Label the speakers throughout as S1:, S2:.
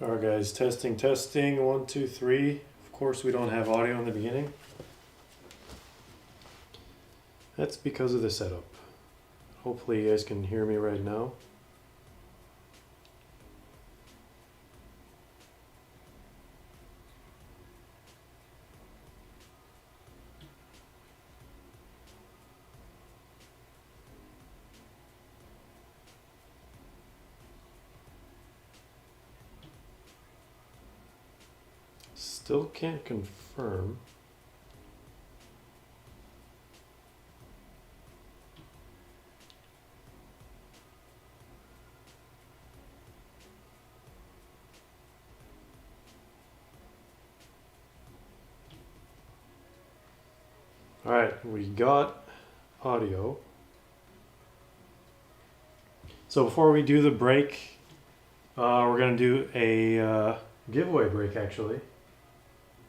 S1: Alright guys, testing, 1, 2, 3. Of course we don't have audio in the beginning. That's because of the setup. Hopefully you guys can hear me right now. Still can't confirm. Alright, we got audio. So before we do the break, we're going to do a giveaway break actually.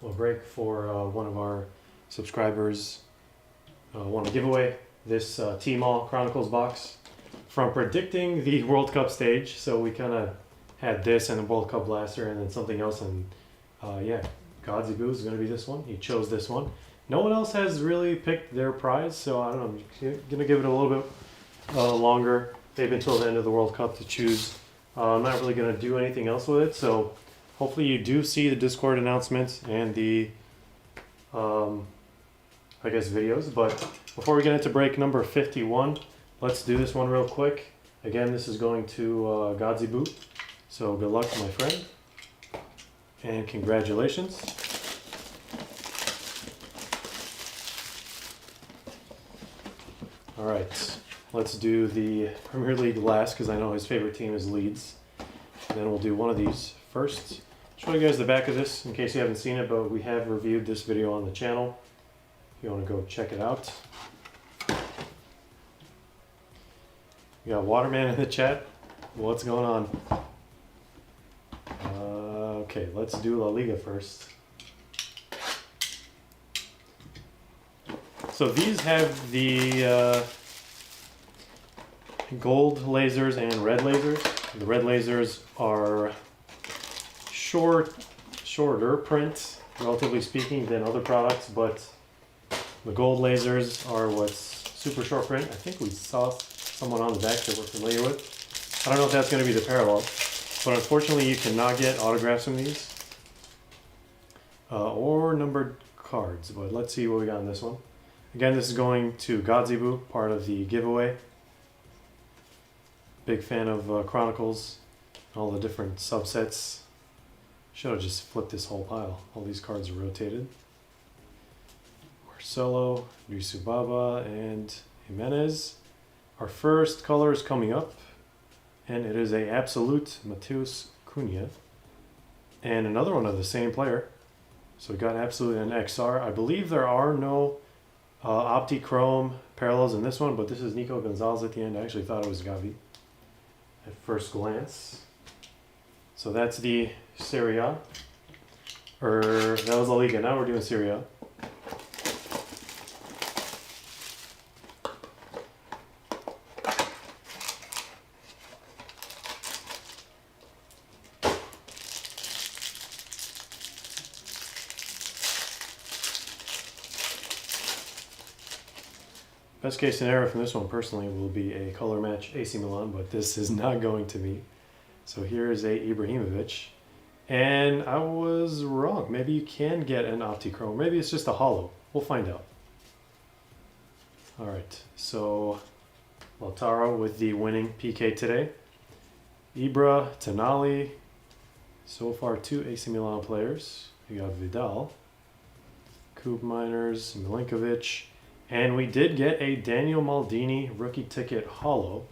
S1: A break for one of our subscribers. Want to give away this Chronicles box from predicting the World Cup stage. So we kind of had this and the World Cup blaster and then something else, and yeah, Godziboo is going to be this one. He chose this one. No one else has really picked their prize, so I don't know. I'm going to give it a little bit longer, maybe until the end of the World Cup to choose. I'm not really going to do anything else with it, so hopefully you do see the Discord announcements and the, I guess, videos. But before we get into break number 51, let's do this one real quick. Again, this is going to Godziboo. So good luck, my friend. And congratulations. All right, let's do the Premier League last because I know his favorite team is Leeds. And then we'll do one of these first. Show you guys the back of this in case you haven't seen it, but we have reviewed this video on the channel if you want to go check it out. We got Waterman in the chat. What's going on? Okay, let's do La Liga first. So these have the gold lasers and red lasers. The red lasers are shorter print, relatively speaking, than other products, but the gold lasers are what's super short print. I think we saw someone on the back that we're familiar with. I don't know if that's going to be the parallel, but unfortunately you cannot get autographs from these or numbered cards. But let's see what we got in this one. Again, this is going to Godziboo, part of the giveaway. Big fan of Chronicles, all the different subsets. Should have just flipped this whole pile. All these cards are rotated. Marcelo, Risubaba, and Jimenez. Our first color is coming up, and it is a Absolute Mateus Cunha. And another one of the same player. So we got Absolute and XR. I believe there are no Optichrome parallels in this one, but this is Nico Gonzalez at the end. I actually thought it was Gavi at first glance. So that's the Serie A. Or that was La Liga. Now we're doing Serie A. Best case scenario from this one personally will be a color match AC Milan, but this is not going to be. So here is a Ibrahimovic, and I was wrong. Maybe you can get an Optichrome. Maybe it's just a holo. We'll find out. All right, so Lautaro with the winning PK today. Ibra, Tonali. So far 2 AC Milan players. You got Vidal, Coupe Miners, Milinkovic. And we did get a Daniel Maldini rookie ticket holo.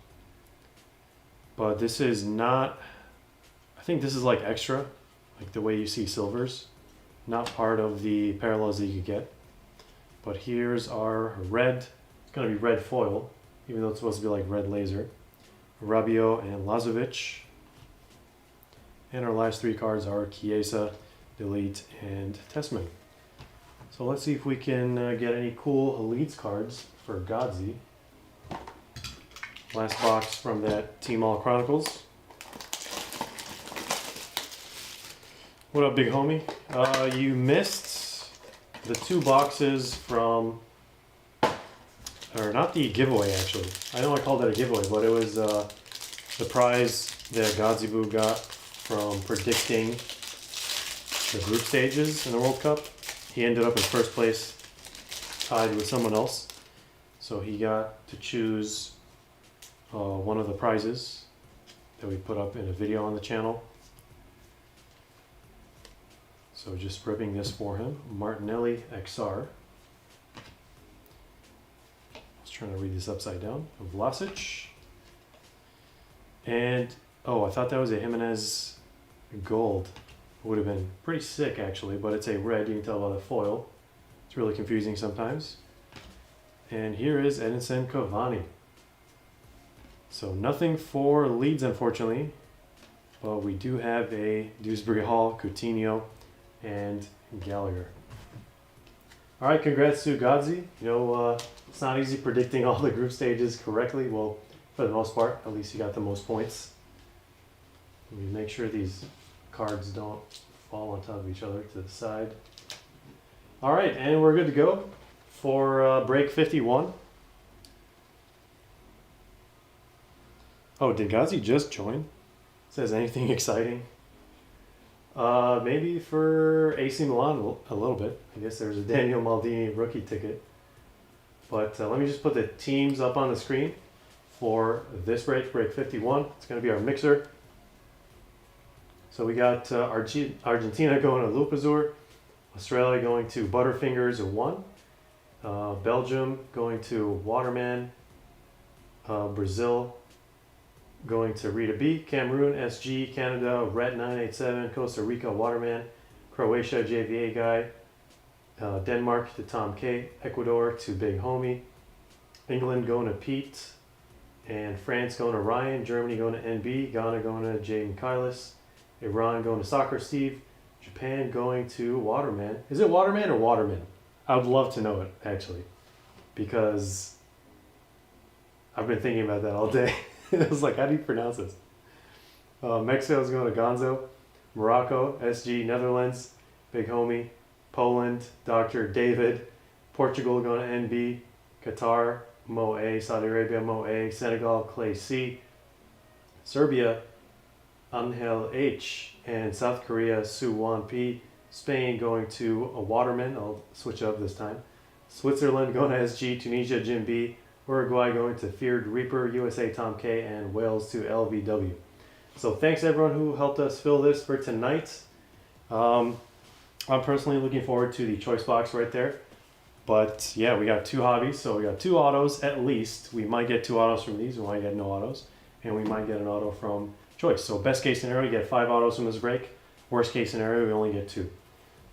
S1: But this is not, I think this is like extra, like the way you see silvers. Not part of the parallels that you could get. But here's our red, it's going to be red foil, even though it's supposed to be like red laser. Rabiot and Lazovic. And our last 3 cards are Chiesa, Delete, and Tessman. So let's see if we can get any cool Leeds cards for Godzi. Last box from that Team All Chronicles. What up, big homie? You missed the 2 boxes from, or not the giveaway actually. I know I called that a giveaway, but it was the prize that Gazibu got from predicting the group stages in the World Cup. He ended up in first place, tied with someone else. So he got to choose one of the prizes that we put up in a video on the channel. So just ripping this for him. Martinelli XR. I was trying to read this upside down. Vlasic. And, oh, I thought that was a Jimenez gold. It would have been pretty sick actually, but it's a red. You can tell by the foil. It's really confusing sometimes. And here is Edinson Cavani. So nothing for Leeds, unfortunately. But we do have a Dewsbury Hall, Coutinho, and Gallagher. All right, congrats to Godzi. You know, it's not easy predicting all the group stages correctly. Well, for the most part, at least you got the most points. Let me make sure these cards don't fall on top of each other to the side. All right, and we're good to go for break 51. Oh, did Gazi just join? Says anything exciting? Maybe for AC Milan a little bit. I guess there's a Daniel Maldini rookie ticket. But let me just put the teams up on the screen for this break 51. It's going to be our mixer. So we got Argentina going to Lupazur, Australia going to Butterfingers 1, Belgium going to Waterman, Brazil going to Rita B, Cameroon SG, Canada Ret 987, Costa Rica Waterman, Croatia JVA guy, Denmark to Tom K, Ecuador to Big Homie, England going to Pete, and France going to Ryan, Germany going to NB, Ghana going to Jay Michaelis, Iran going to Soccer Steve, Japan going to Waterman. Is it Waterman or Waterman? I would love to know it actually, because I've been thinking about that all day. I was like, how do you pronounce this? Mexico's going to Gonzo, Morocco, SG, Netherlands, Big Homie, Poland, Dr. David, Portugal going to NB, Qatar, Mo A, Saudi Arabia, Mo A, Senegal, Clay C, Serbia, Angel H, and South Korea, Suwon P, Spain going to a Waterman, I'll switch up this time, Switzerland going to SG, Tunisia, Jim B, Uruguay going to Feared Reaper, USA Tom K, and Wales to LVW. So thanks everyone who helped us fill this for tonight. I'm personally looking forward to the choice box right there. But yeah, we got 2 hobbies, so we got 2 autos at least. We might get 2 autos from these, we might get no autos, and we might get an auto from choice. So best case scenario, we get 5 autos from this break. Worst case scenario, we only get 2.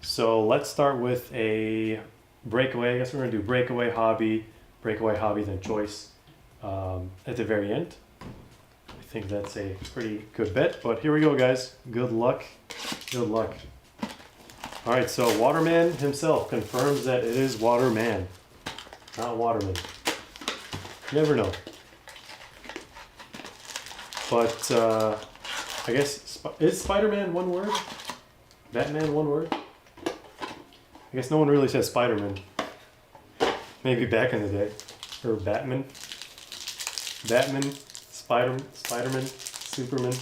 S1: So let's start with a breakaway. I guess we're gonna do breakaway, hobby, then choice at the very end. I think that's a pretty good bet, but here we go, guys. Good luck. Good luck. All right, so Waterman himself confirms that it is Waterman, not Waterman. Never know. But I guess, is Spider-Man one word? Batman one word? I guess no one really says Spider-Man. Maybe back in the day. Or Batman. Batman, Spider-Man, Superman.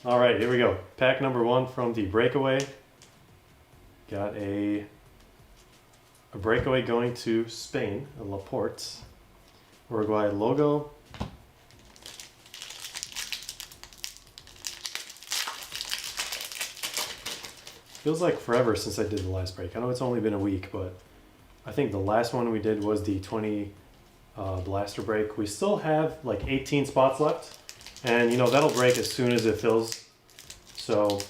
S1: All right, here we go. Pack number 1 from the Breakaway. Got a Breakaway going to Spain, a Laporte. Uruguay logo. Feels like forever since I did the last break. I know it's only been a week, but I think the last one we did was the 20 blaster break. We still have like 18 spots left, and you know that'll break as soon as it fills. So if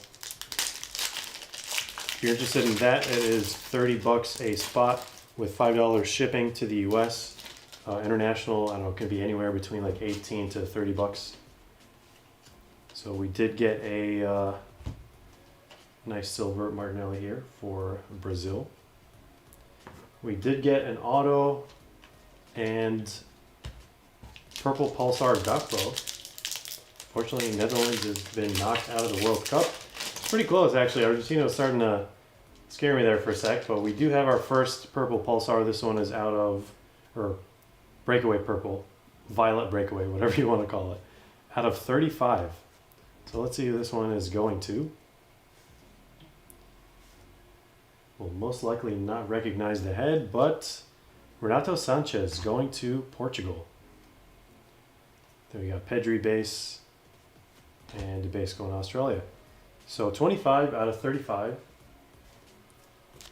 S1: you're interested in that, it is $30 a spot with $5 shipping to the US. International, I don't know, it can be anywhere between like 18 to $30. So we did get a nice silver Martinelli here for Brazil. We did get an auto and purple Pulsar Gakpo Fortunately, Netherlands has been knocked out of the World Cup. It's pretty close, actually. Argentina was starting to scare me there for a sec, but we do have our first purple pulsar. This one is out of, or breakaway purple, violet breakaway, whatever you want to call it, out of 35. So let's see who this one is going to. Will most likely not recognize the head, but Renato Sanchez going to Portugal. Then we got Pedri base and a base going to Australia. So 25 out of 35.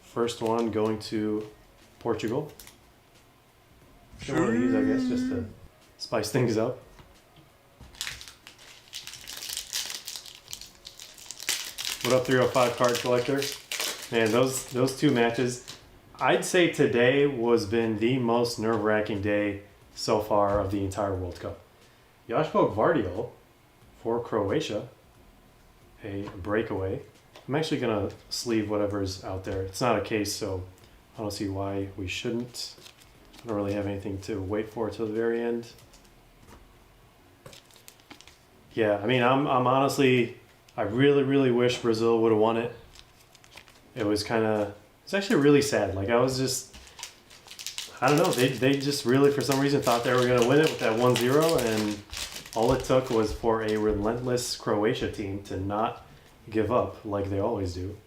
S1: First one going to Portugal. Still one of these, I guess, just to spice things up. What up, 305 card collector? Man, those two matches, I'd say today was been the most nerve-wracking day so far of the entire World Cup. Joško Gvardiol for Croatia, a breakaway. I'm actually going to sleeve whatever's out there. It's not a case, so I don't see why we shouldn't. I don't really have anything to wait for till the very end. Yeah, I mean, I'm honestly, I really wish Brazil would have won it. It was it's actually really sad. Like, I was just, I don't know, they just really, for some reason, thought they were going to win it with that 1-0, and all it took was for a relentless Croatia team to not give up like they always do.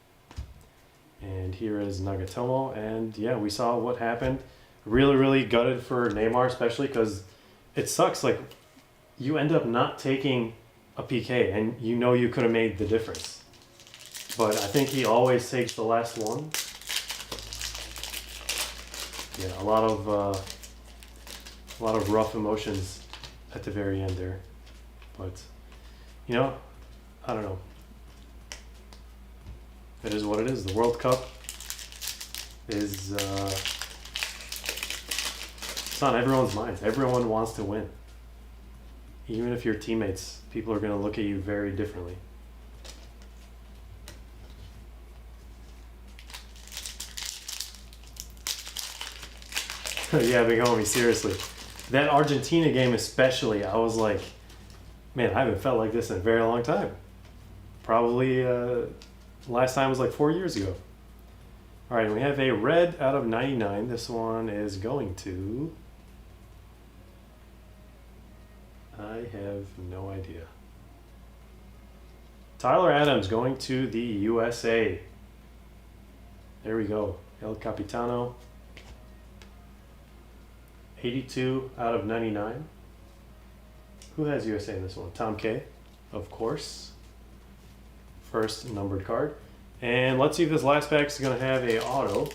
S1: And here is Nagatomo, and yeah, we saw what happened. Really gutted for Neymar, especially because it sucks. Like, you end up not taking a PK, and you know you could have made the difference. But I think he always takes the last one. Yeah, a lot of rough emotions at the very end there. But, you know, I don't know. It is what it is. The World Cup is, it's on everyone's minds. Everyone wants to win. Even if you're teammates, people are going to look at you very differently. Yeah, big homie, seriously. That Argentina game especially, I was like, man, I haven't felt like this in a very long time. Probably last time was like 4 years ago. All right, we have a red out of 99. This one is going to... I have no idea. Tyler Adams going to the USA. There we go. El Capitano. 82 out of 99. Who has USA in this one? Tom K, of course. First numbered card. And let's see if this last pack is going to have a auto.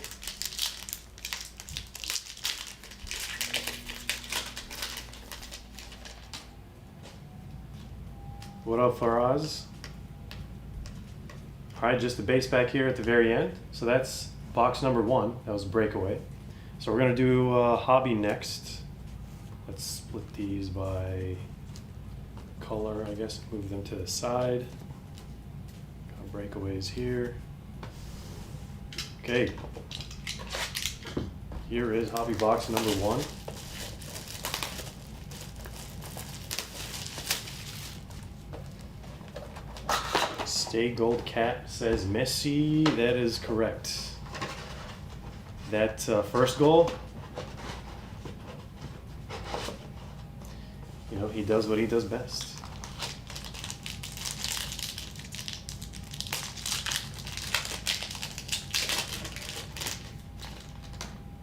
S1: What up, Faraz? Alright, just the base pack here at the very end. So that's box number 1. That was Breakaway. So we're going to do Hobby next. Let's split these by color, I guess. Move them to the side. Got Breakaways here. Okay. Here is Hobby box number 1. Stay Gold Cat says Messi. That is correct. That first goal, you know, he does what he does best.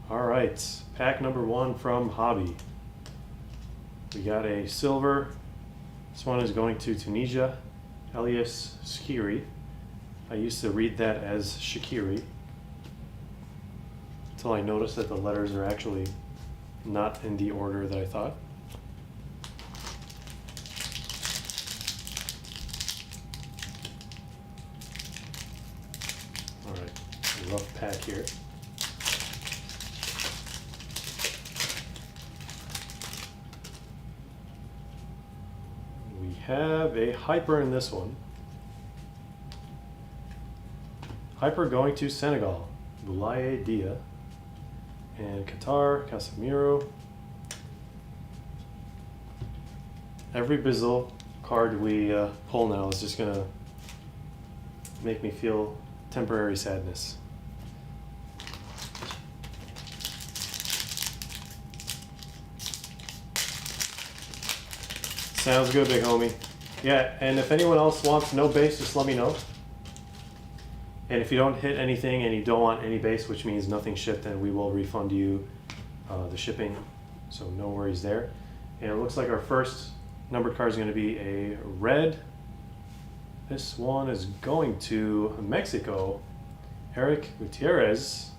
S1: All right, pack number 1 from Hobby. We got a silver. This one is going to Tunisia. Elias Skiri. I used to read that as Shaqiri until I noticed that the letters are actually not in the order that I thought. All right, a rough pack here. We have a Hyper in this one. Hyper going to Senegal, Boulaye Dia. And Qatar, Casemiro. Every Brazil card we pull now is just gonna make me feel temporary sadness. Sounds good, big homie. Yeah, and if anyone else wants no base, just let me know. And if you don't hit anything and you don't want any base, which means nothing shipped, then we will refund you the shipping. So no worries there. And it looks like our first numbered card is going to be a red. This one is going to Mexico. Eric Gutierrez.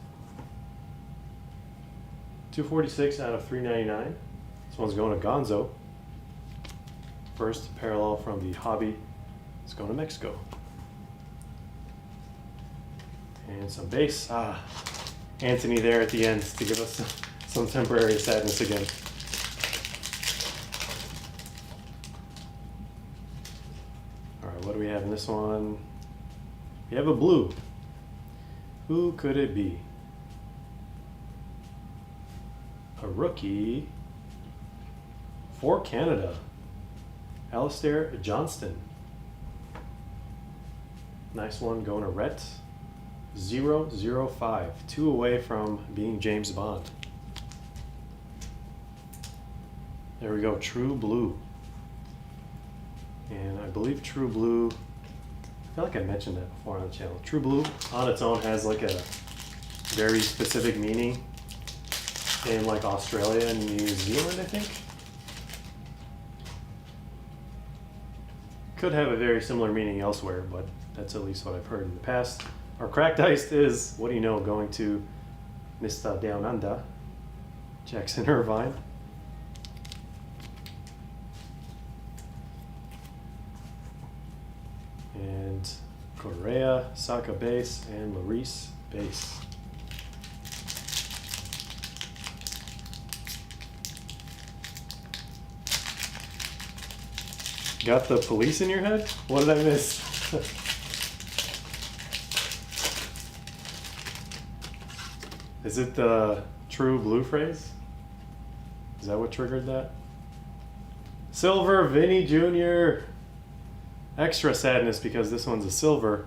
S1: 246 out of 399. This one's going to Gonzo. First parallel from the hobby. It's going to Mexico. And some base. Anthony there at the end to give us some temporary sadness again. All right, what do we have in this one? We have a blue. Who could it be? A rookie for Canada. Alistair Johnston. Nice one going to Rhett. 005. 2 away from being James Bond. There we go, True Blue. And I believe True Blue, I feel like I mentioned that before on the channel. True Blue on its own has like a very specific meaning in like Australia and New Zealand, I think. Could have a very similar meaning elsewhere, but that's at least what I've heard in the past. Our cracked ice is, what do you know, going to Mr. Down Under, Jackson Irvine. And Correa, Saka base, and Larice base. Got the police in your head? What did I miss? Is it the True Blue phrase? Is that what triggered that? Silver, Vinny Jr. Extra sadness because this one's a silver.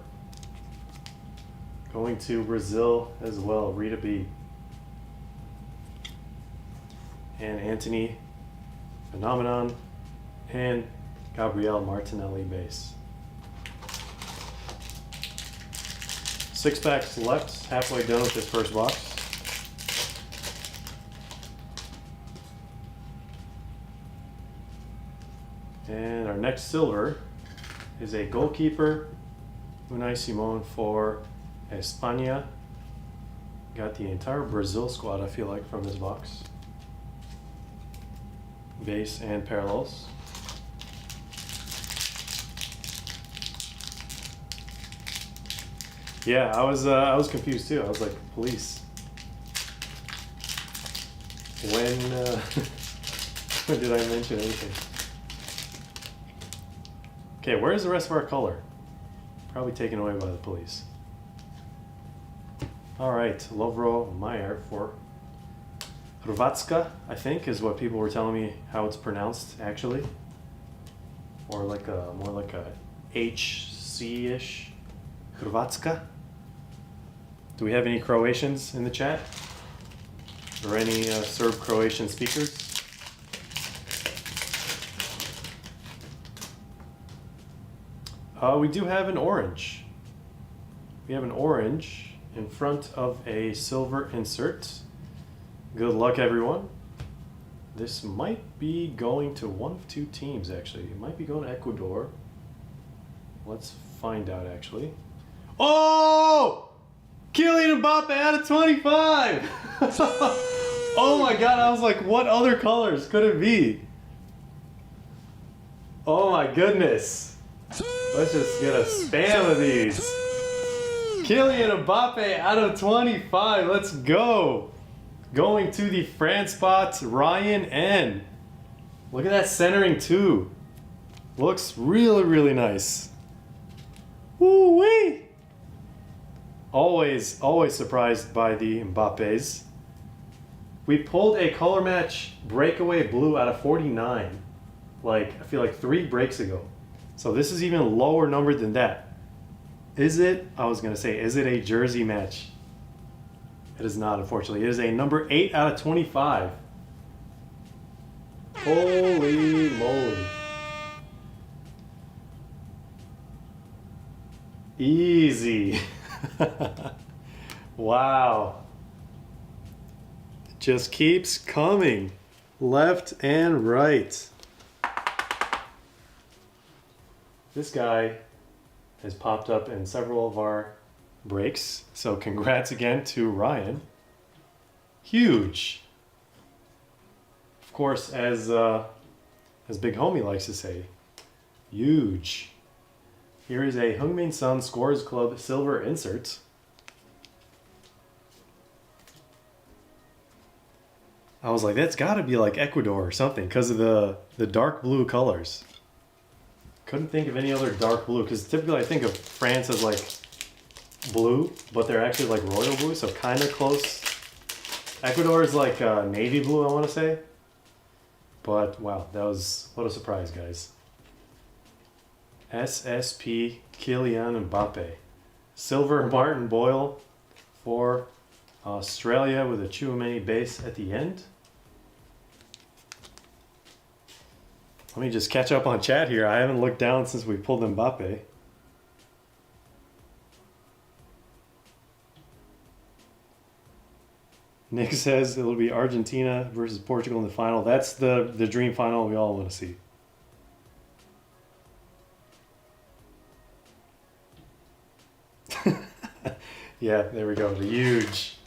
S1: Going to Brazil as well, Rita B. And Anthony Phenomenon and Gabriel Martinelli base. 6 packs left, halfway done with this first box. And our next silver is a goalkeeper, Unai Simon for España. Got the entire Brazil squad, I feel like, from this box. Base and parallels. Yeah, I was confused too. I was like, police. When when did I mention anything? Okay, where's the rest of our color? Probably taken away by the police. All right, Lovro Meyer for Hrvatska, I think, is what people were telling me how it's pronounced actually, or like a more like a HC-ish. Hrvatska. Do we have any Croatians in the chat? Or any Serb-Croatian speakers? We do have an orange. We have an orange in front of a silver insert. Good luck, everyone. This might be going to one of 2 teams, actually. It might be going to Ecuador. Let's find out, actually. Oh! Kylian Mbappe out of 25! Oh my god, I was like, what other colors could it be? Oh my goodness. Let's just get a spam of these. Kylian Mbappe out of 25, let's go. Going to the France spot, Ryan N. Look at that centering too. Looks really, really nice. Woo-wee! Always surprised by the Mbappes. We pulled a color match breakaway blue out of 49. Like, I feel like 3 breaks ago. So this is even lower numbered than that. Is it? I was gonna say, is it a jersey match? It is not, unfortunately. It is a number 8 out of 25. Holy moly. Easy. Wow. It just keeps coming. Left and right. This guy has popped up in several of our breaks. So congrats again to Ryan. Huge. Of course, as Big Homie likes to say, huge. Here is a Heung-min Son Scores Club silver insert. I was like, that's got to be like Ecuador or something because of the dark blue colors. Couldn't think of any other dark blue because typically I think of France as like blue, but they're actually like royal blue, so kind of close. Ecuador is like navy blue, I want to say. But wow, that was, what a surprise, guys. SSP Kylian MBAPPE. Silver Martin Boyle for Australia with a Chouameni base at the end. Let me just catch up on chat here. I haven't looked down since we pulled MBAPPE. Nick says it'll be Argentina versus Portugal in the final. That's the dream final we all want to see. Yeah, there we go. The huge.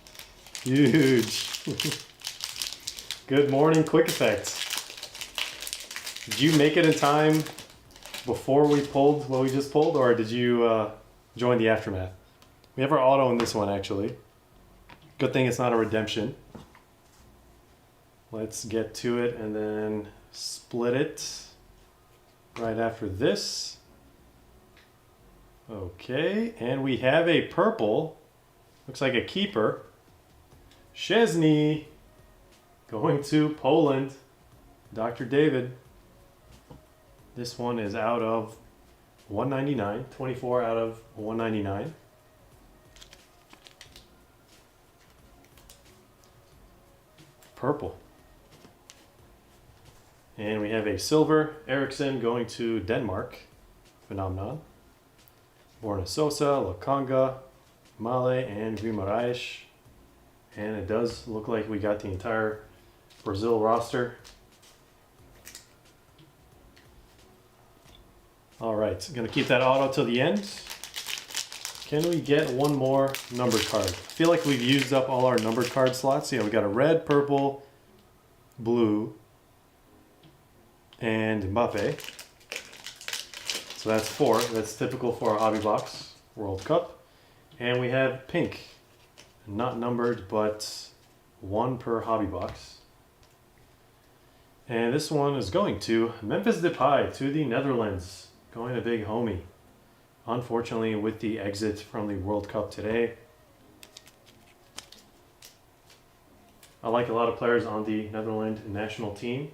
S1: Good morning, Quick Effect. Did you make it in time before we pulled what we just pulled, or did you join the aftermath? We have our auto in this one, actually. Good thing it's not a redemption. Let's get to it and then split it right after this. Okay, and we have a purple. Looks like a keeper. Szczesny going to Poland. Dr. David. This one is out of 199. 24 out of 199. Purple. And we have a silver. Eriksson going to Denmark. Phenomenon. Borna Sosa, Lokonga, Male, and Guimaraes. And it does look like we got the entire Brazil roster. All right, gonna keep that auto till the end. Can we get one more numbered card? I feel like we've used up all our numbered card slots. Yeah, we got a red, purple, blue, and Mbappe. So that's 4. That's typical for our Hobby Box World Cup. And we have pink, not numbered, but 1 per Hobby Box. And this one is going to Memphis Depay to the Netherlands. Going to Big Homie. Unfortunately, with the exit from the World Cup today. I like a lot of players on the Netherlands national team.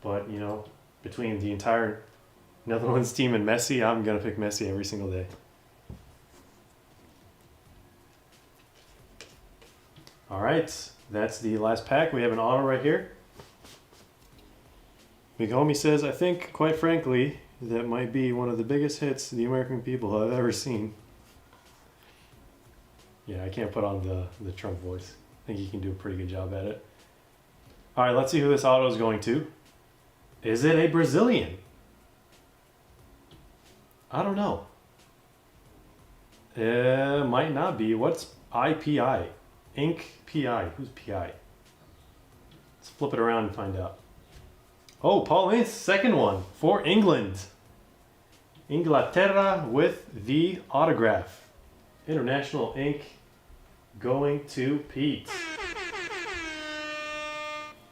S1: But, you know, between the entire Netherlands team and Messi, I'm going to pick Messi every single day. All right, that's the last pack. We have an auto right here. Big Homie says, I think, quite frankly, that might be one of the biggest hits the American people have ever seen. Yeah, I can't put on the Trump voice. I think he can do a pretty good job at it. All right, let's see who this auto is going to. Is it a Brazilian? I don't know. Might not be. What's IPI? Ink PI. Who's PI? Let's flip it around and find out. Oh, Paul Ince, second one for England. Inglaterra with the autograph. International ink going to Pete.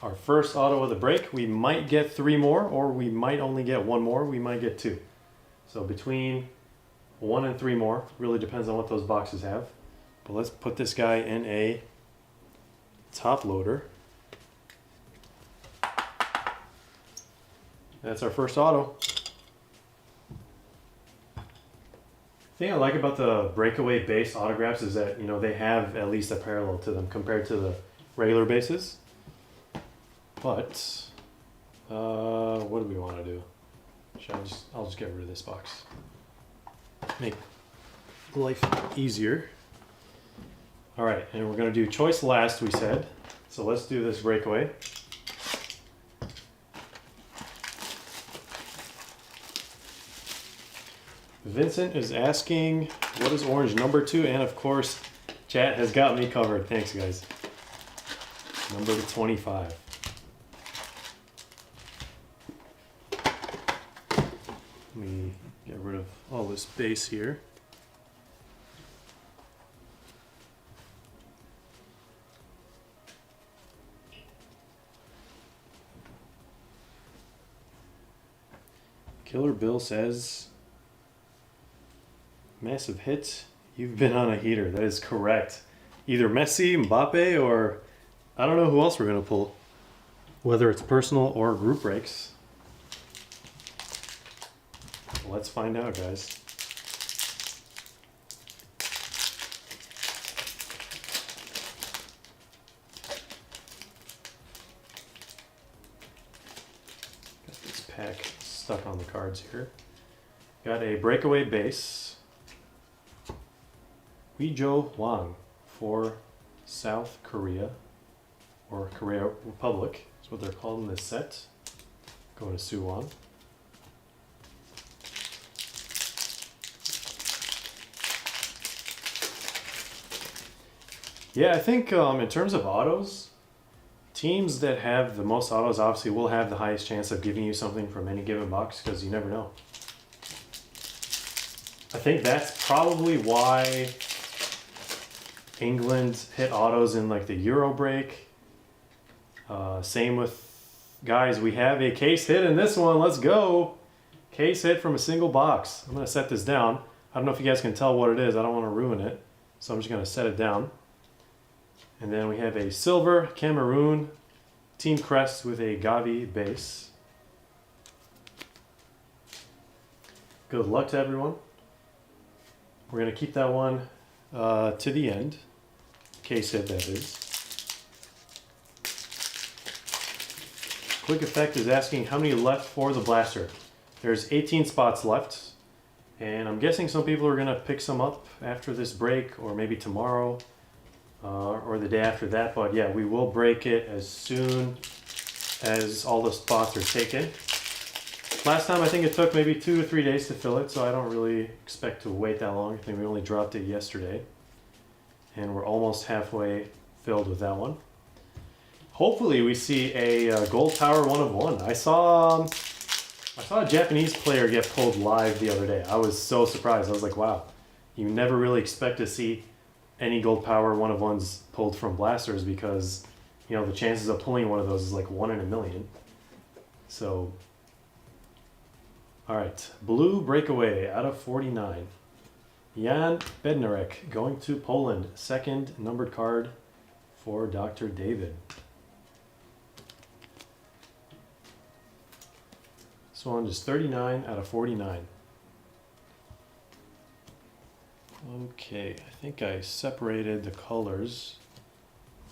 S1: Our first auto of the break. We might get 3 more, or we might only get 1 more. We might get 2. So between 1 and 3 more. Really depends on what those boxes have. But let's put this guy in a top loader. That's our first auto. thing I like about the Breakaway base autographs is that, you know, they have at least a parallel to them compared to the regular bases. But what do we want to do? I'll just get rid of this box. Make life easier. All right, and we're gonna do choice last, we said. So let's do this Breakaway. Vincent is asking, what is orange number 2? And of course, chat has got me covered. Thanks, guys. Number 25. Let me get rid of all this base here. Killer Bill says, massive hit. You've been on a heater. That is correct. Either Messi, MBAPPE, or I don't know who else we're going to pull. Whether it's personal or group breaks. Let's find out, guys. Got this pack stuck on the cards here. Got a Breakaway base. Weejo Wang for South Korea, or Korea Republic. That's what they're called in this set. Going to Suwon. Yeah, I think in terms of autos, teams that have the most autos obviously will have the highest chance of giving you something from any given box, because you never know. I think that's probably why England hit autos in like the Euro break. Same with, guys, we have a case hit in this one. Let's go. Case hit from a single box. I'm going to set this down. I don't know if you guys can tell what it is. I don't want to ruin it. So I'm just going to set it down. And then we have a silver Cameroon team crest with a Gavi base. Good luck to everyone. We're going to keep that one to the end. Case hit, that is. Quick Effect is asking how many left for the blaster. There's 18 spots left. And I'm guessing some people are going to pick some up after this break, or maybe tomorrow. Or the day after that, but yeah, we will break it as soon as all the spots are taken. Last time I think it took maybe 2 to 3 days to fill it, so I don't really expect to wait that long. I think we only dropped it yesterday, and we're almost halfway filled with that one. Hopefully we see a gold power 1 of 1. I saw a Japanese player get pulled live the other day. I was so surprised. I was like, wow, you never really expect to see any gold power 1 of 1s pulled from blasters, because, you know, the chances of pulling one of those is like 1 in a million. So, all right, blue Breakaway out of 49. Jan Bednarek going to Poland, 2nd numbered card for Dr. David. This one is 39 out of 49. Okay, I think I separated the colors.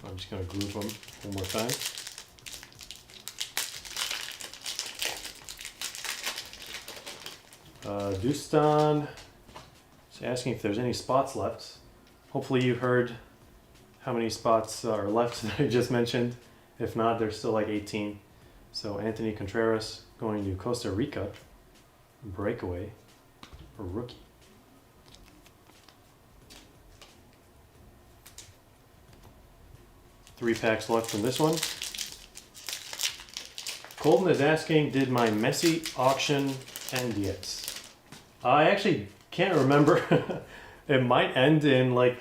S1: I'm just going to group them one more time. Dustan is asking if there's any spots left. Hopefully you heard how many spots are left that I just mentioned. If not, there's still like 18. So Anthony Contreras going to Costa Rica. Breakaway, a rookie. Three packs left from this one. Colton is asking, did my Messi auction end yet? I actually can't remember. It might end in like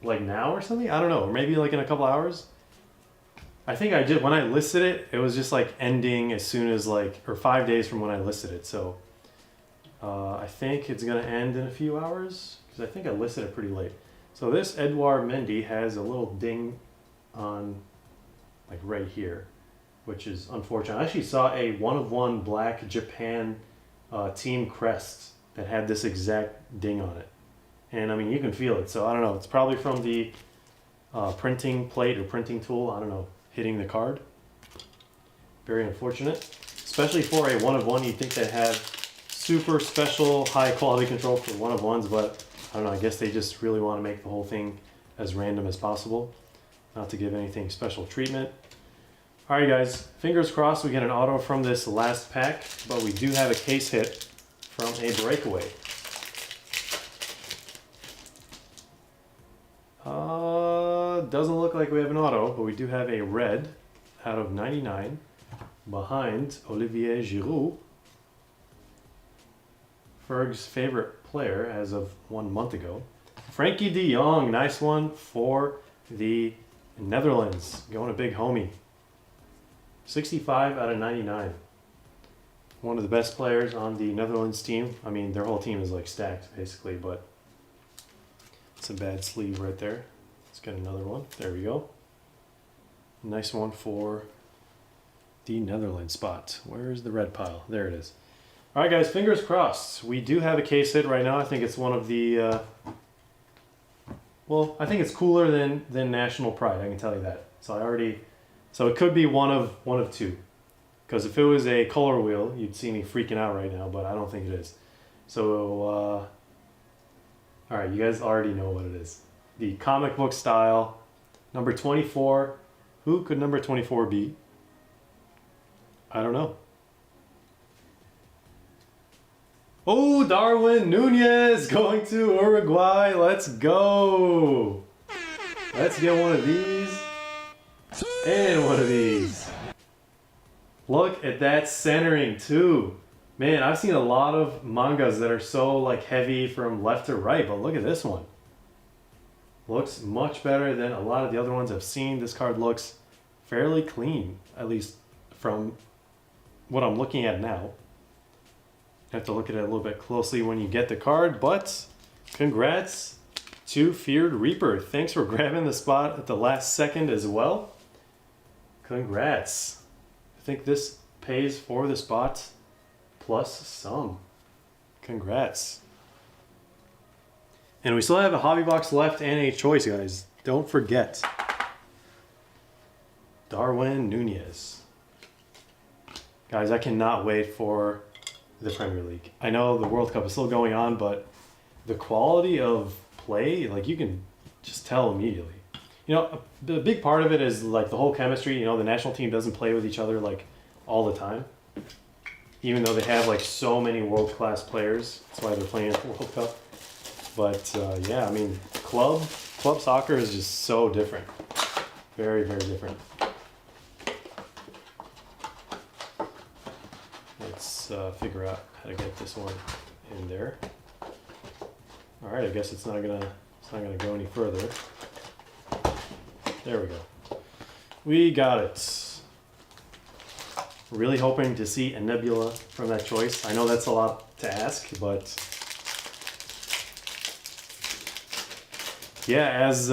S1: now or something. I don't know, or maybe like in a couple hours. I think I did when I listed it. It was just like ending as soon as or 5 days from when I listed it. So I think it's gonna end in a few hours, because I think I listed it pretty late. So this Edouard Mendy has a little ding on like right here, which is unfortunate. I actually saw a 1 of 1 black Japan team crest that had this exact ding on it. And I mean, you can feel it. So I don't know. It's probably from the printing plate or printing tool. I don't know, hitting the card. Very unfortunate, especially for a 1-of-1. You'd think they'd have super special high quality control for 1-of-1s, but I don't know. I guess they just really want to make the whole thing as random as possible, not to give anything special treatment. All right, guys, fingers crossed we get an auto from this last pack, but we do have a case hit from a breakaway. Doesn't look like we have an auto, but we do have a red out of 99 behind Olivier Giroud, Ferg's favorite player as of 1 month ago. Frankie de Jong, nice one for the Netherlands, going a big homie. 65 out of 99. One of the best players on the Netherlands team. I mean, their whole team is like stacked basically, but it's a bad sleeve right there. Let's get another one. There we go. Nice one for the Netherlands spot. Where's the red pile? There it is. All right, guys, fingers crossed. We do have a case hit right now. I think it's one of the, well, I think it's cooler than National Pride. I can tell you that. So it could be one of two. Because if it was a color wheel, you'd see me freaking out right now, but I don't think it is. So, all right, you guys already know what it is. The comic book style, number 24. Who could number 24 be? I don't know. Oh, Darwin Nunez going to Uruguay. Let's go. Let's get one of these and one of these. Look at that centering too. Man, I've seen a lot of mangas that are so like heavy from left to right, but look at this one. Looks much better than a lot of the other ones I've seen. This card looks fairly clean, at least from what I'm looking at now. You have to look at it a little bit closely when you get the card, but congrats to Feared Reaper. Thanks for grabbing the spot at the last second as well. Congrats. I think this pays for the spot plus some. Congrats. And we still have a hobby box left and a choice, guys. Don't forget. Darwin Nunez. Guys, I cannot wait for the Premier League. I know the World Cup is still going on, but the quality of play, like you can just tell immediately. You know, the big part of it is like the whole chemistry. You know, the national team doesn't play with each other like all the time. Even though they have like so many world-class players. That's why they're playing at the World Cup. But yeah, I mean, club soccer is just so different. Very, very different. Let's figure out how to get this one in there. All right, I guess it's not gonna go any further. There we go. We got it. Really hoping to see a Nebula from that choice. I know that's a lot to ask, but yeah, as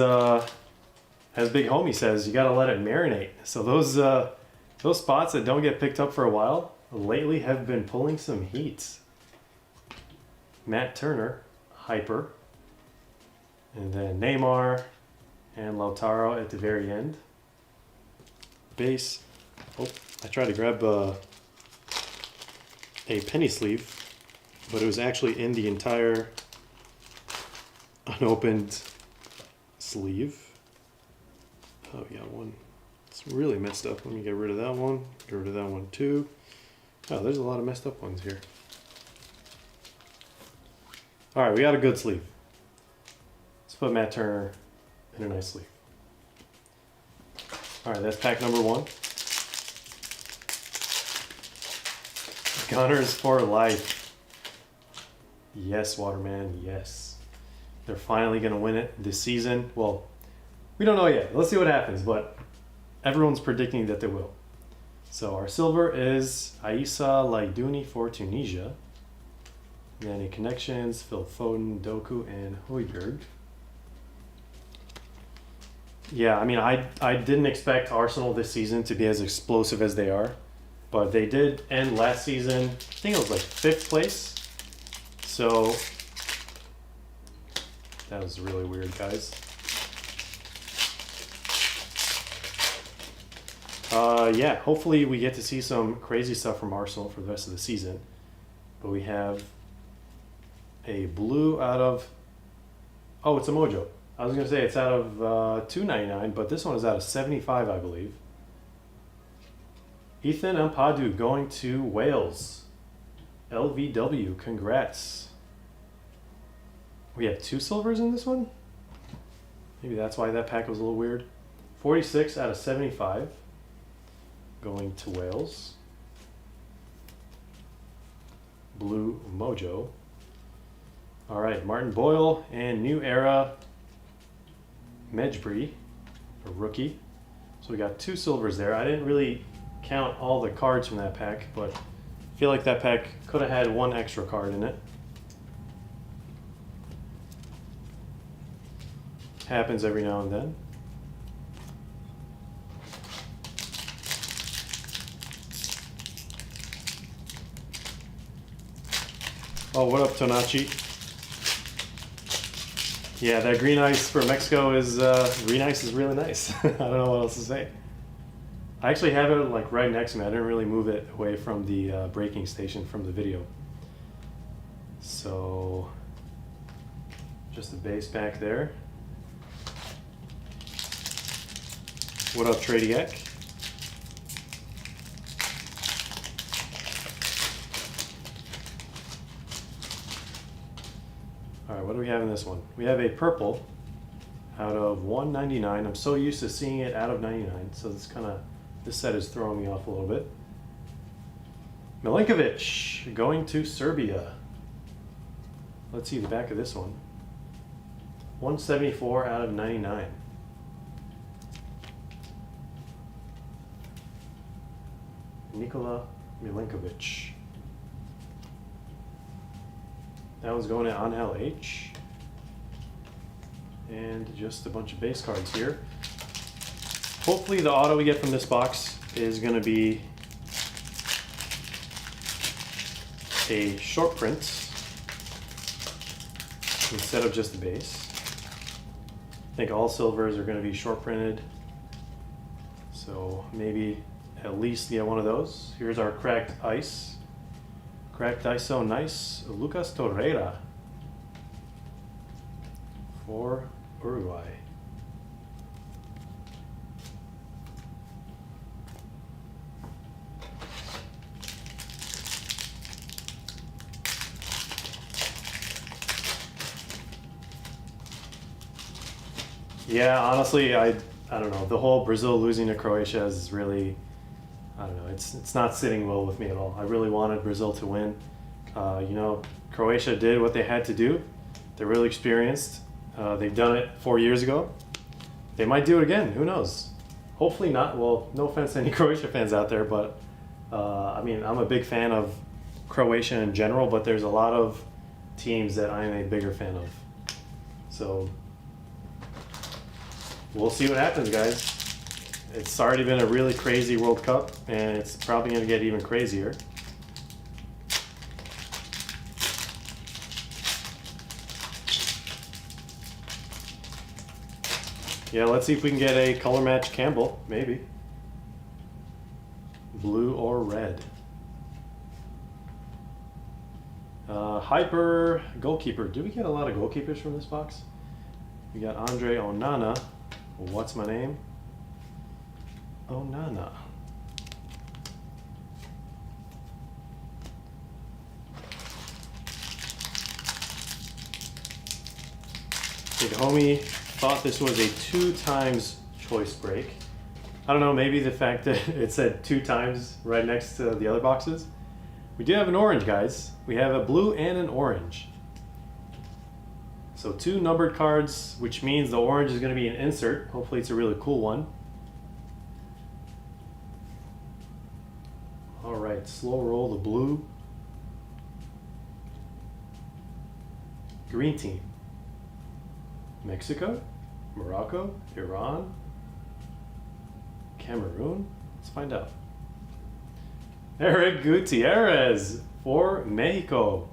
S1: Big Homie says, you gotta let it marinate. So those spots that don't get picked up for a while lately have been pulling some heat. Matt Turner, Hyper, and then Neymar and Lautaro at the very end. Base. Oh, I tried to grab a penny sleeve, but it was actually in the entire unopened sleeve. Oh, we got one. It's really messed up. Let me get rid of that one. Get rid of that one too. Oh, there's a lot of messed up ones here. All right, we got a good sleeve. Let's put Matt Turner in a nice sleeve. All right, that's pack number 1. Gunners for life. Yes, Waterman, yes. They're finally going to win it this season. Well, we don't know yet. Let's see what happens, but everyone's predicting that they will. So our silver is Aissa Laidouni for Tunisia. And then in connections, Phil Foden, Doku, and Højbjerg. Yeah, I mean, I didn't expect Arsenal this season to be as explosive as they are. But they did end last season, I think it was like 5th place. So that was really weird, guys. Yeah, hopefully we get to see some crazy stuff from Arsenal for the rest of the season. But we have a blue out of, oh, it's a Mojo. I was going to say it's out of $2.99, but this one is out of 75, I believe. Ethan Ampadu going to Wales. LVW, congrats. We have 2 silvers in this one? Maybe that's why that pack was a little weird. 46 out of 75. Going to Wales. Blue Mojo. All right, Martin Boyle and New Era Medjbri, a rookie. So we got 2 silvers there. I didn't really count all the cards from that pack, but I feel like that pack could have had 1 extra card in it. Happens every now and then. Oh, what up, Tonachi? Yeah, that green ice for Mexico is, green ice is really nice. I don't know what else to say. I actually have it like right next to me. I didn't really move it away from the breaking station from the video. So, just a base pack there. What up, Tradiac? All right, what do we have in this one? We have a purple out of 199. I'm so used to seeing it out of 99, so this set is throwing me off a little bit. Milinkovic going to Serbia. Let's see the back of this one. 174 out of 99. Nikola Milinkovic. That one's going to Angel H. And just a bunch of base cards here. Hopefully the auto we get from this box is going to be a short print instead of just the base. I think all silvers are going to be short printed. So maybe at least get one of those. Here's our cracked ice. Cracked ice, so nice. Lucas Torreira for Uruguay. Yeah, honestly, I don't know. The whole Brazil losing to Croatia is really, I don't know. It's not sitting well with me at all. I really wanted Brazil to win. You know, Croatia did what they had to do. They're really experienced. They've done it 4 years ago. They might do it again. Who knows? Hopefully not. Well, no offense to any Croatia fans out there, but I mean, I'm a big fan of Croatia in general, but there's a lot of teams that I'm a bigger fan of. So we'll see what happens, guys. It's already been a really crazy World Cup, and it's probably going to get even crazier. Yeah, let's see if we can get a color match Campbell, maybe. Blue or red. Hyper goalkeeper. Do we get a lot of goalkeepers from this box? We got Andre Onana. What's my name? Onana. Big homie thought this was a 2 times choice break. I don't know, maybe the fact that it said 2 times right next to the other boxes. We do have an orange, guys. We have a blue and an orange. So 2 numbered cards, which means the orange is going to be an insert. Hopefully it's a really cool one. All right, slow roll the blue. Green team. Mexico, Morocco, Iran, Cameroon. Let's find out. Eric Gutierrez for Mexico.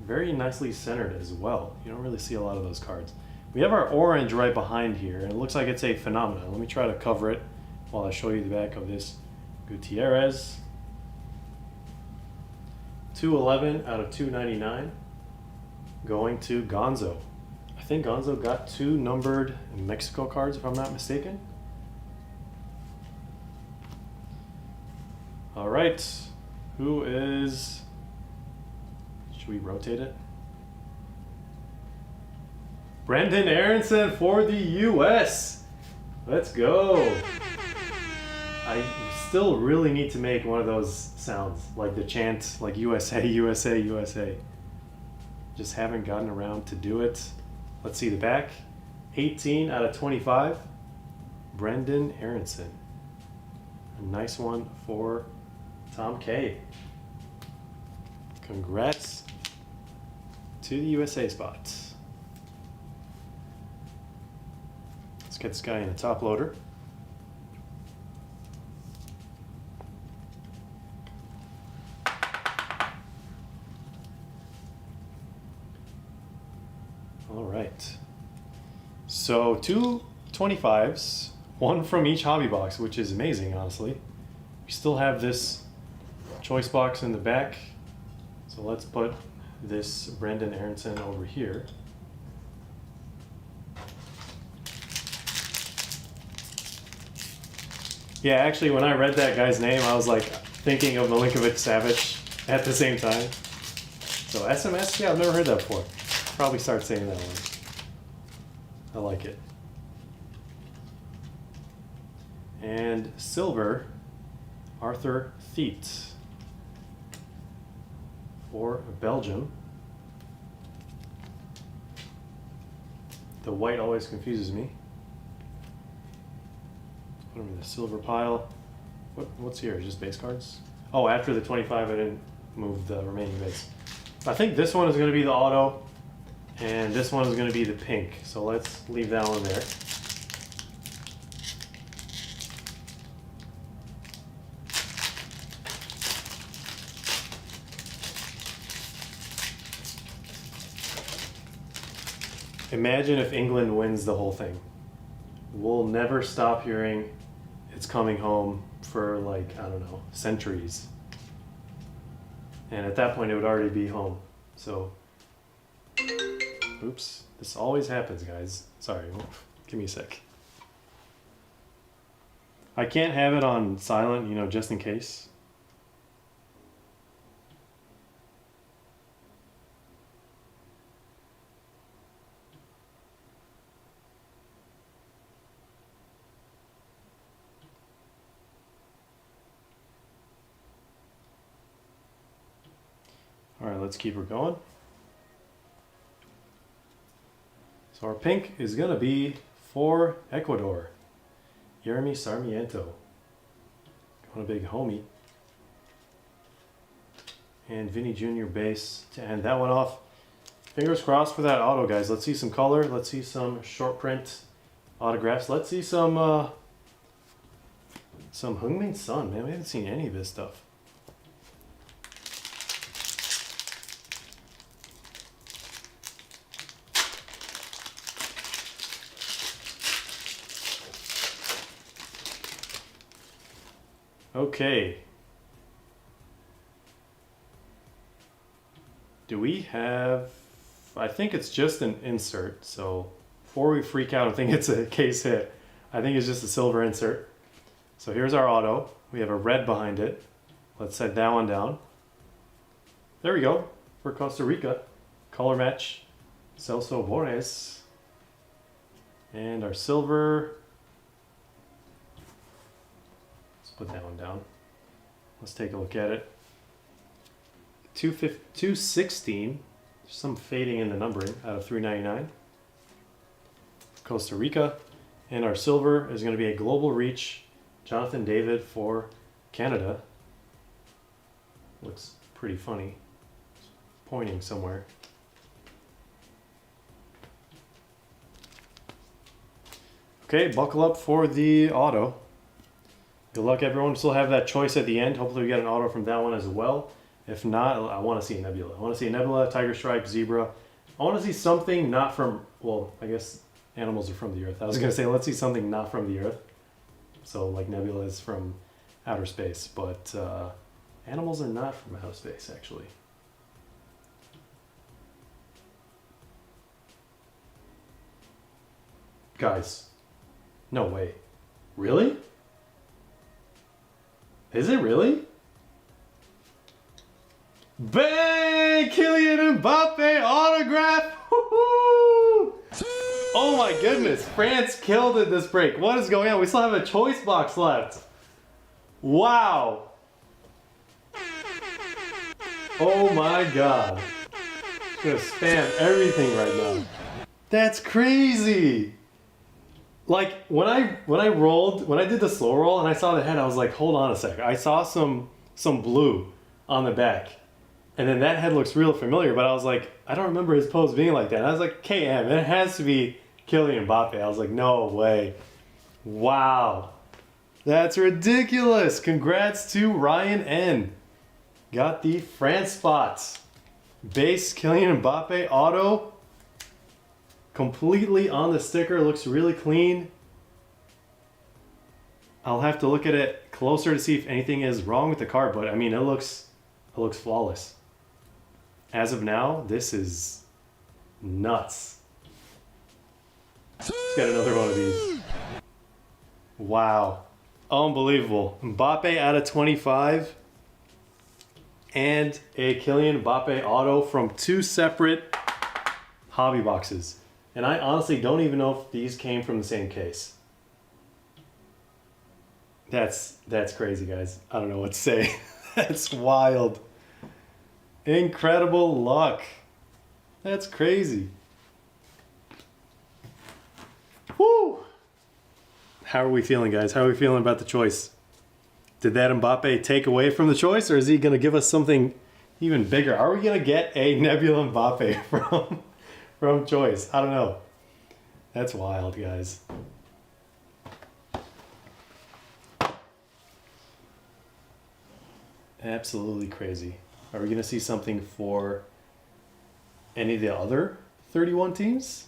S1: very nicely centered as well. You don't really see a lot of those cards. We have our orange right behind here, and it looks like it's a phenomenon. Let me try to cover it while I show you the back of this Gutierrez. 211 out of 299 going to Gonzo. I think Gonzo got 2 numbered Mexico cards, if I'm not mistaken. All right, who is, should we rotate it? Brendan Aronson for the US. Let's go. I still really need to make one of those sounds, like the chant, like USA, USA, USA. Just haven't gotten around to do it. Let's see the back. 18 out of 25. Brendan Aronson. A nice one for Tom K. Congrats to the USA spot. Let's get this guy in a top loader. All right. So 2 25s, one from each hobby box, which is amazing, honestly. We still have this choice box in the back. So let's put this Brendan Aronson over here. Yeah, actually, when I read that guy's name, I was like thinking of Milinkovic-Savic at the same time. So SMS, yeah, I've never heard that before. Probably start saying that one. I like it. And silver, Arthur Theet for Belgium. The white always confuses me. Put them in the silver pile. What's here? Just base cards? Oh, after the 25, I didn't move the remaining base. I think this one is going to be the auto, and this one is going to be the pink. So let's leave that one there. Imagine if England wins the whole thing. We'll never stop hearing it's coming home for, like, I don't know, centuries. And at that point it would already be home. So, oops, this always happens, guys. Sorry, give me a sec. I can't have it on silent, you know, just in case. All right, let's keep her going. So our pink is gonna be for Ecuador. Yeremy Sarmiento. Going a big homie. And Vinny Jr. base to end that one off. Fingers crossed for that auto, guys. Let's see some color. Let's see some short print autographs. Let's see some Heung-min Son. Man, we haven't seen any of his stuff. Okay. Do we have, I think it's just an insert, so before we freak out and think it's a case hit, I think it's just a silver insert. So here's our auto. We have a red behind it. Let's set that one down. There we go, for Costa Rica. Color match, Celso Borges. And our silver, put that one down. Let's take a look at it. 216. There's some fading in the numbering out of 399. Costa Rica. And our silver is going to be a global reach. Jonathan David for Canada. Looks pretty funny. It's pointing somewhere. Okay, buckle up for the auto. Good luck, everyone. Still have that choice at the end. Hopefully we get an auto from that one as well. If not, I want to see a Nebula. I want to see a Nebula, Tiger Stripe, Zebra. I want to see something not from, well, I guess animals are from the Earth. I was going to say, let's see something not from the Earth. So like Nebula is from outer space, but animals are not from outer space, actually. Guys, no way. Really? Is it really? Bang! Kylian Mbappe autograph! Woo-hoo! Oh my goodness, France killed it this break. What is going on? We still have a choice box left. Wow. Oh my god. I'm gonna spam everything right now. That's crazy. Like when I did the slow roll and I saw the head, I was like, hold on a sec. I saw some blue on the back. And then that head looks real familiar, but I was like, I don't remember his pose being like that. And I was like, KM, it has to be Kylian Mbappe. I was like, no way. Wow. That's ridiculous. Congrats to Ryan N. Got the France spots. Base Kylian Mbappe auto. Completely on the sticker. Looks really clean. I'll have to look at it closer to see if anything is wrong with the card, but I mean, it looks flawless. As of now, this is nuts. Let's get another one of these. Wow. Unbelievable. Mbappe out of 25. And a Kylian Mbappe auto from 2 separate hobby boxes. And I honestly don't even know if these came from the same case. That's crazy, guys. I don't know what to say. That's wild. Incredible luck. That's crazy. Woo! How are we feeling, guys? How are we feeling about the choice? Did that Mbappe take away from the choice, or is he going to give us something even bigger? Are we going to get a Nebula Mbappe from choice? I don't know. That's wild, guys. Absolutely crazy. Are we going to see something for any of the other 31 teams?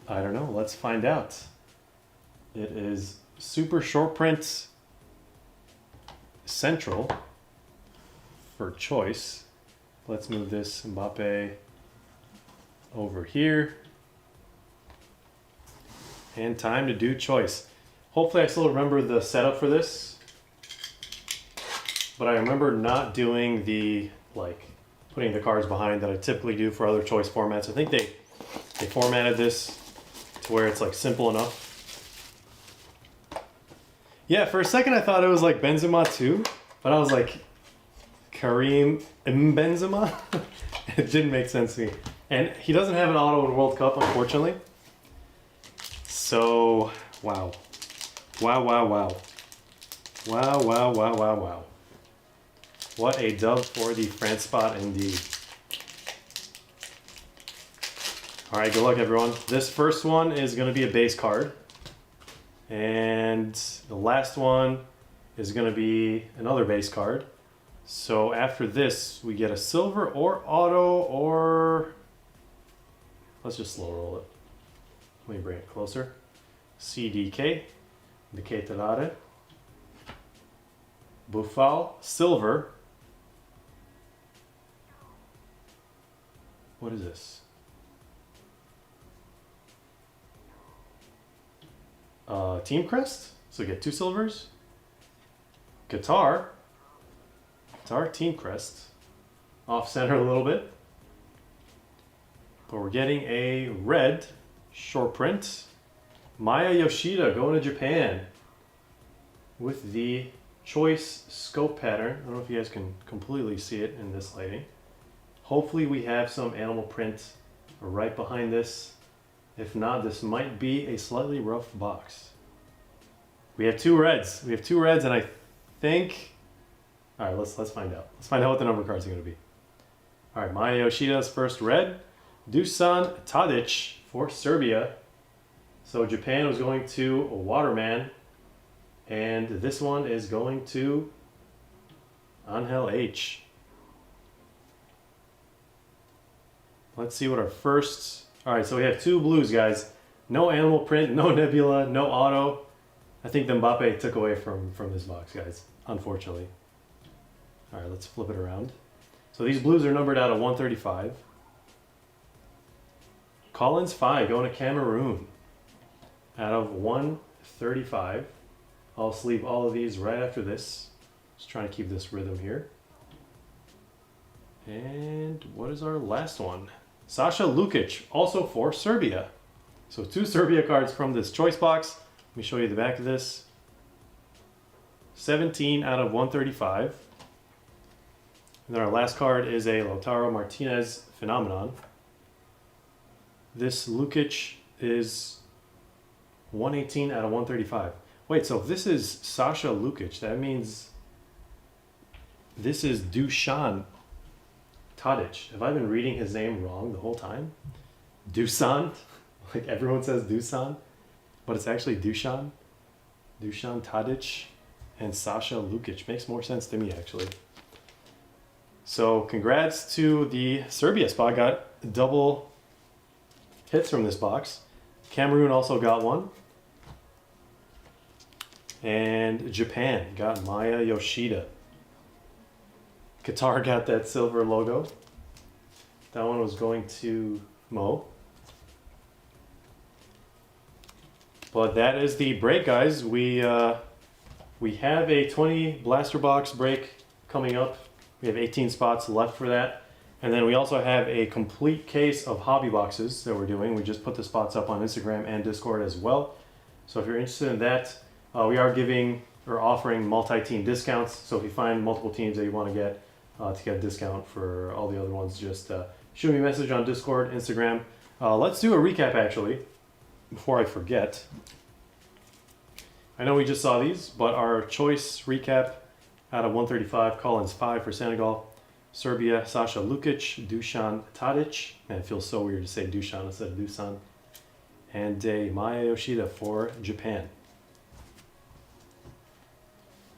S1: I don't know. Let's find out. It is super short print central for choice. Let's move this Mbappe over here. And time to do choice. Hopefully I still remember the setup for this. But I remember not doing the, like, putting the cards behind that I typically do for other choice formats. I think they formatted this to where it's like simple enough. Yeah, for a second I thought it was like Benzema too, but I was like, Karim Benzema? It didn't make sense to me. And he doesn't have an auto in World Cup, unfortunately. So, wow. Wow, wow, wow. Wow, wow, wow, wow, wow. What a dub for the France spot indeed. All right, good luck everyone. This first one is going to be a base card. And the last one is going to be another base card. So after this, we get a silver or auto or... Let's just slow roll it. Let me bring it closer. CDK, the Ketelare, Buffal, silver. What is this? Team crest, so we get 2 silvers. Guitar, team crest, off center a little bit. But we're getting a red short print. Maya Yoshida going to Japan with the choice scope pattern. I don't know if you guys can completely see it in this lighting. Hopefully we have some animal print right behind this. If not, this might be a slightly rough box. We have 2 reds. We have 2 reds, and I think... All right, let's find out. Let's find out what the number cards are going to be. All right, Maya Yoshida's first red. Dusan Tadic for Serbia. So Japan was going to Waterman. And this one is going to Angel H. Let's see what our first... All right, so we have 2 blues, guys. No animal print, no nebula, no auto. I think the MBAPPE took away from this box, guys, unfortunately. All right, let's flip it around. So these blues are numbered out of 135. Collins 5 going to Cameroon out of 135. I'll sleeve all of these right after this. Just trying to keep this rhythm here. And what is our last one? Sasha Lukic, also for Serbia. So 2 Serbia cards from this choice box. Let me show you the back of this. 17 out of 135. And then our last card is a Lautaro Martinez phenomenon. This Lukic is 118 out of 135. Wait, so if this is Sasha Lukic, that means this is Dusan Tadic. Have I been reading his name wrong the whole time? Dusan? Like everyone says Dusan, but it's actually Dusan. Dusan Tadic and Sasha Lukic. Makes more sense to me, actually. So congrats to the Serbia spot. Got double hits from this box. Cameroon also got one. And Japan got Maya Yoshida. Qatar got that silver logo. That one was going to Mo. But that is the break, guys. We have a 20 blaster box break coming up. We have 18 spots left for that. And then we also have a complete case of hobby boxes that we're doing. We just put the spots up on Instagram and Discord as well. So if you're interested in that, we are giving or offering multi-team discounts. So if you find multiple teams that you want to get a discount for all the other ones, just shoot me a message on Discord, Instagram. Let's do a recap, actually, before I forget. I know we just saw these, but our choice recap out of 135, Collins 5 for Senegal, Serbia, Sasha Lukic, Dusan Tadic, man, it feels so weird to say Dusan instead of Dusan, and Maya Yoshida for Japan.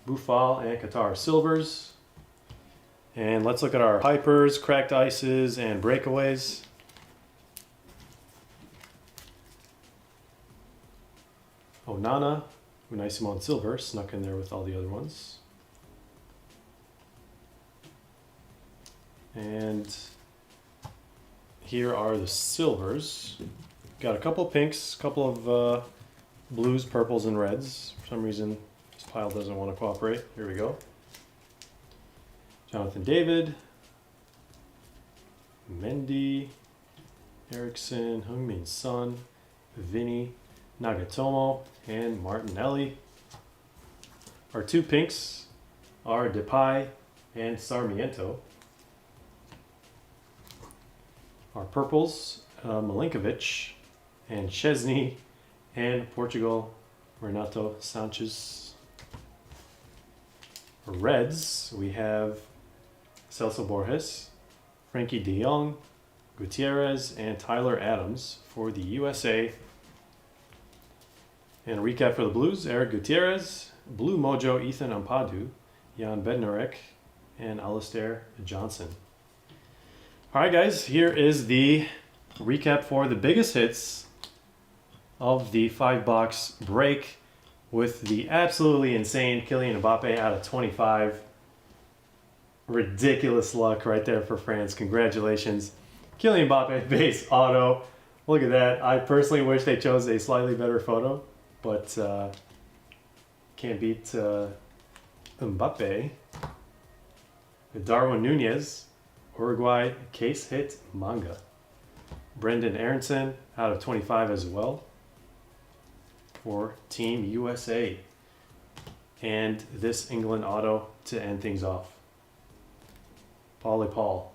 S1: Boufal and Qatar silvers. And let's look at our hypers, cracked ices, and breakaways. Onana, Unai Simon silver, snuck in there with all the other ones. And here are the silvers. Got a couple of pinks, a couple of blues, purples, and reds. For some reason, this pile doesn't want to cooperate. Here we go. Jonathan David, Mendy, Erickson, Heung-min Son, Vinny, Nagatomo, and Martinelli. Our 2 pinks are Depay and Sarmiento. Our purples, Milinkovic and Chesney, and Portugal, Renato Sanchez. For reds, we have Celso Borges, Frankie de Jong, Gutierrez, and Tyler Adams for the USA. And a recap for the Blues, Eric Gutierrez, Blue Mojo, Ethan Ampadu, Jan Bednarek, and Alistair Johnson. All right, guys, here is the recap for the biggest hits of the 5-box break with the absolutely insane Kylian Mbappe out of 25. Ridiculous luck right there for France. Congratulations. Kylian Mbappe base auto. Look at that. I personally wish they chose a slightly better photo, but can't beat Mbappe. Darwin Nunez, Uruguay case hit manga. Brendan Aronson out of 25 as well for Team USA. And this England auto to end things off. Paul.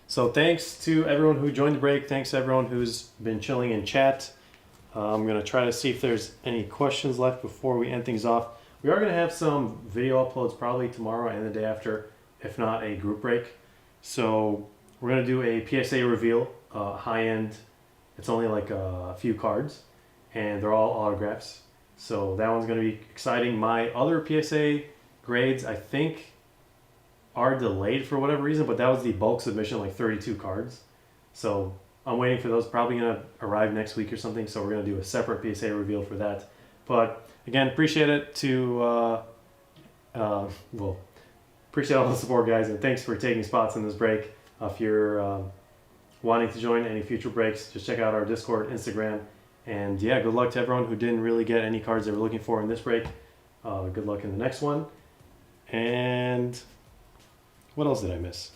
S1: So thanks to everyone who joined the break. Thanks to everyone who's been chilling in chat. I'm going to try to see if there's any questions left before we end things off. We are going to have some video uploads probably tomorrow and the day after, if not a group break. So we're going to do a PSA reveal, high-end. It's only like a few cards, and they're all autographs. So that one's going to be exciting. My other PSA grades, I think are delayed for whatever reason, but that was the bulk submission, like 32 cards. So I'm waiting for those, probably gonna arrive next week or something. So we're gonna do a separate PSA reveal for that. But again, appreciate it well, appreciate all the support, guys, and thanks for taking spots in this break. If you're wanting to join any future breaks, just check out our Discord, Instagram, and yeah, good luck to everyone who didn't really get any cards they were looking for in this break. Good luck in the next one. And what else did I miss?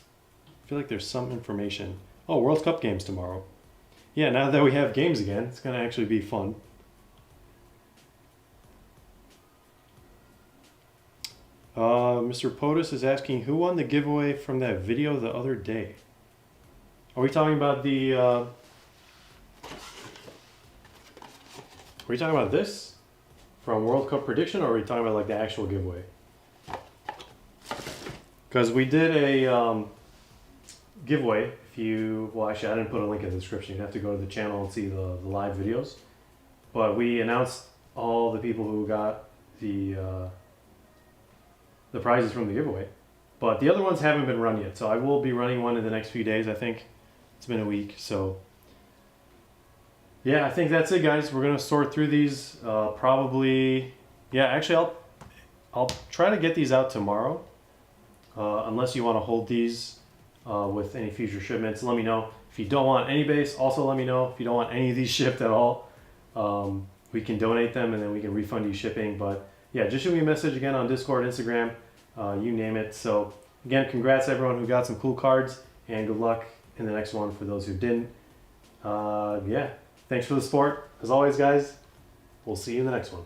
S1: I feel like there's some information. Oh, World Cup games tomorrow. Yeah, now that we have games again, it's gonna actually be fun. Mr. POTUS is asking, who won the giveaway from that video the other day? Are we talking about the... Are we talking about this from World Cup prediction, or are we talking about like the actual giveaway? Because we did a giveaway. If you, well, actually, I didn't put a link in the description. You'd have to go to the channel and see the live videos. But we announced all the people who got the prizes from the giveaway. But the other ones haven't been run yet, so I will be running one in the next few days. I think it's been a week, so yeah, I think that's it, guys. We're gonna sort through these probably. Yeah, actually, I'll try to get these out tomorrow, unless you want to hold these with any future shipments. Let me know. If you don't want any base, also let me know. If you don't want any of these shipped at all, we can donate them and then we can refund you shipping. But yeah, just shoot me a message again on Discord, Instagram, you name it. So again, congrats everyone who got some cool cards, and good luck in the next one for those who didn't. Yeah, thanks for the support. As always, guys, we'll see you in the next one.